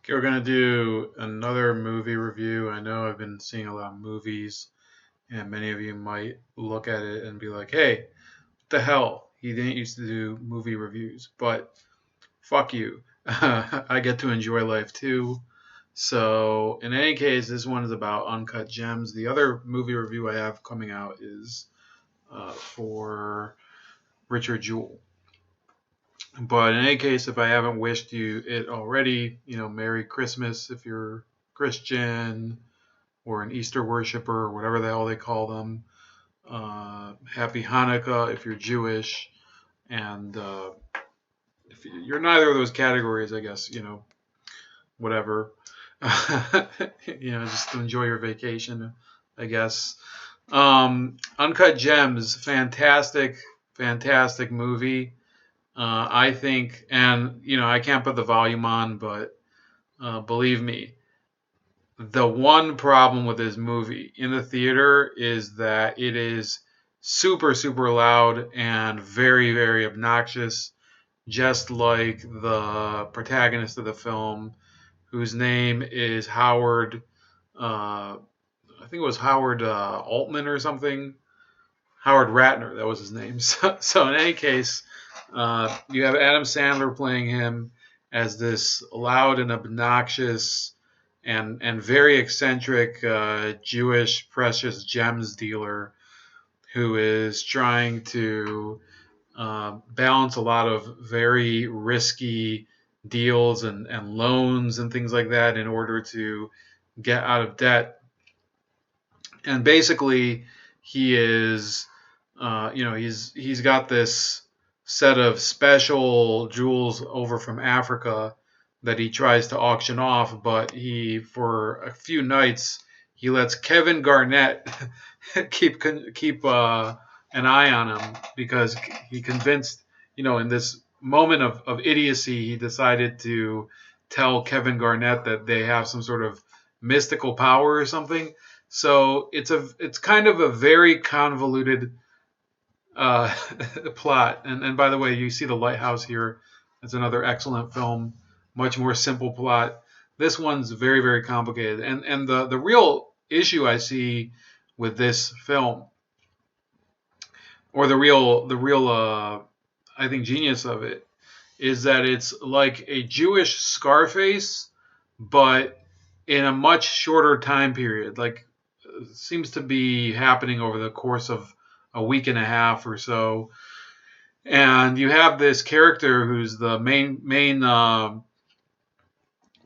We're going to do another movie review. I know I've been seeing a lot of movies, and many of you might look at it and be like, hey, what the hell? He didn't used to do movie reviews, but fuck you. I get to enjoy life too. So, in any case, this one is about Uncut Gems. The other movie review I have coming out is for Richard Jewell. But in any case, if I haven't wished you it already, Merry Christmas if you're Christian or an Easter worshiper or whatever the hell they call them. Happy Hanukkah if you're Jewish. And if you're neither of those categories, I guess, whatever. Just enjoy your vacation, I guess. Uncut Gems, fantastic, fantastic movie. I think, and I can't put the volume on, but believe me, the one problem with this movie in the theater is that it is super, super loud and very, very obnoxious, just like the protagonist of the film, whose name is Howard. I think it was Howard Altman or something. Howard Ratner, that was his name. So in any case, you have Adam Sandler playing him as this loud and obnoxious and very eccentric Jewish precious gems dealer who is trying to balance a lot of very risky deals and loans and things like that in order to get out of debt. And basically, he is, he's got this set of special jewels over from Africa that he tries to auction off, but for a few nights, he lets Kevin Garnett keep an eye on him because he convinced, in this moment of idiocy, he decided to tell Kevin Garnett that they have some sort of mystical power or something. So it's kind of a very convoluted plot. And by the way, you see The Lighthouse here. It's another excellent film, much more simple plot. This one's very, very complicated. And the real issue I see with this film, or the real I think genius of it, is that it's like a Jewish Scarface, but in a much shorter time period. Like, seems to be happening over the course of a week and a half or so. And you have this character who's the main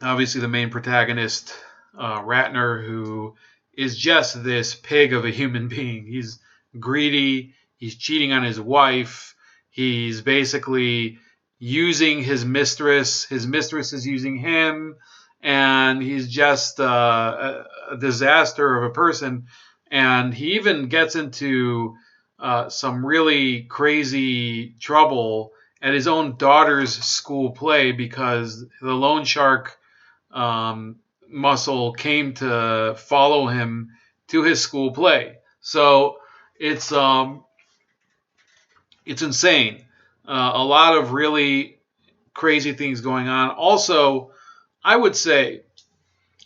obviously the main protagonist, Ratner, who is just this pig of a human being. He's greedy. He's cheating on his wife. He's basically using his mistress. His mistress is using him. And he's just a disaster of a person. And he even gets into some really crazy trouble at his own daughter's school play because the loan shark muscle came to follow him to his school play. So it's insane. A lot of really crazy things going on. Also, I would say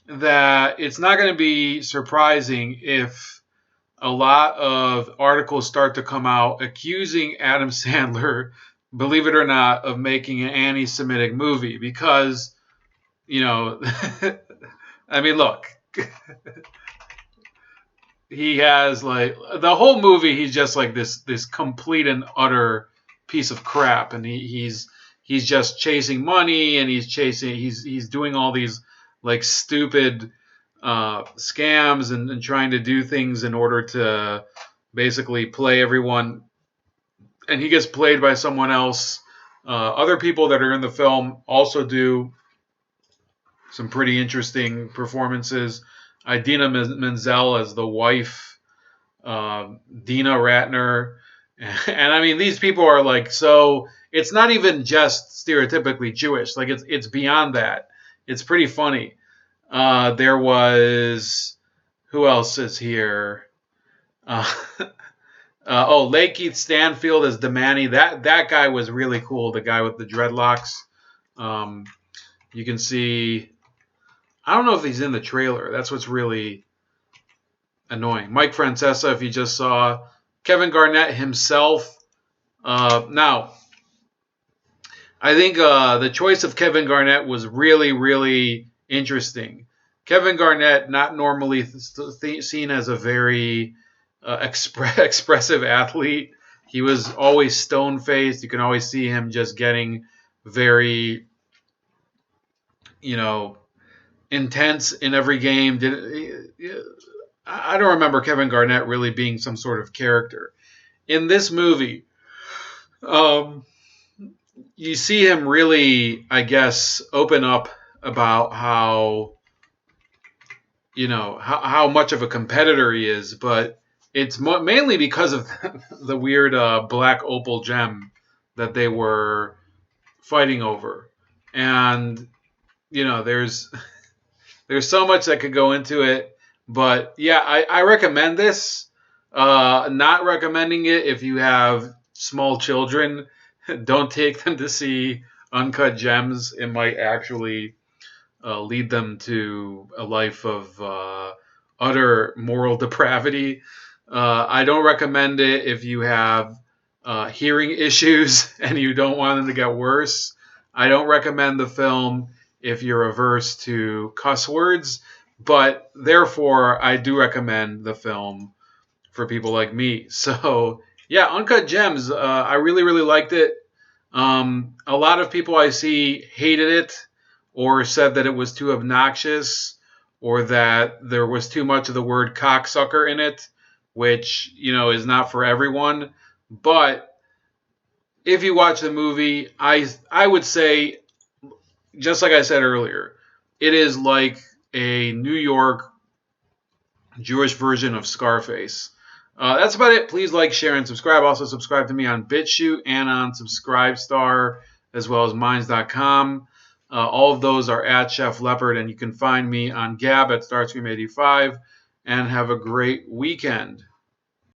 that it's not going to be surprising if a lot of articles start to come out accusing Adam Sandler, believe it or not, of making an anti-Semitic movie because, I mean, look, he has like the whole movie. He's just like this complete and utter piece of crap, and he's just chasing money, and he's doing all these like stupid scams and trying to do things in order to basically play everyone, and he gets played by someone else. Other people that are in the film also do some pretty interesting performances. Idina Menzel as the wife, Dina Ratner, and I mean these people are like, so it's not even just stereotypically Jewish. Like it's beyond that. It's pretty funny. There was, who else is here? Lakeith Stanfield as Damani. That guy was really cool. The guy with the dreadlocks. You can see I don't know if he's in the trailer. That's what's really annoying. Mike Francesa, if you just saw. Kevin Garnett himself. Now, I think the choice of Kevin Garnett was really, really interesting. Kevin Garnett, not normally seen as a very expressive athlete. He was always stone faced. You can always see him just getting very, you know, intense in every game. I don't remember Kevin Garnett really being some sort of character. In this movie, um, you see him really, I guess, open up about how, how much of a competitor he is, but it's mainly because of the weird black opal gem that they were fighting over. And, there's so much that could go into it. But yeah, I recommend this. Not recommending it if you have small children. Don't take them to see Uncut Gems. It might actually lead them to a life of utter moral depravity. I don't recommend it if you have hearing issues and you don't want them to get worse. I don't recommend the film if you're averse to cuss words, but therefore I do recommend the film for people like me. So yeah, Uncut Gems. I really, really liked it. A lot of people I see hated it or said that it was too obnoxious or that there was too much of the word cocksucker in it, which, is not for everyone. But if you watch the movie, I would say, just like I said earlier, it is like a New York Jewish version of Scarface. That's about it. Please like, share, and subscribe. Also, subscribe to me on BitChute and on Subscribestar, as well as Minds.com. All of those are at Chef Leopard, and you can find me on Gab at Starscream85. And have a great weekend.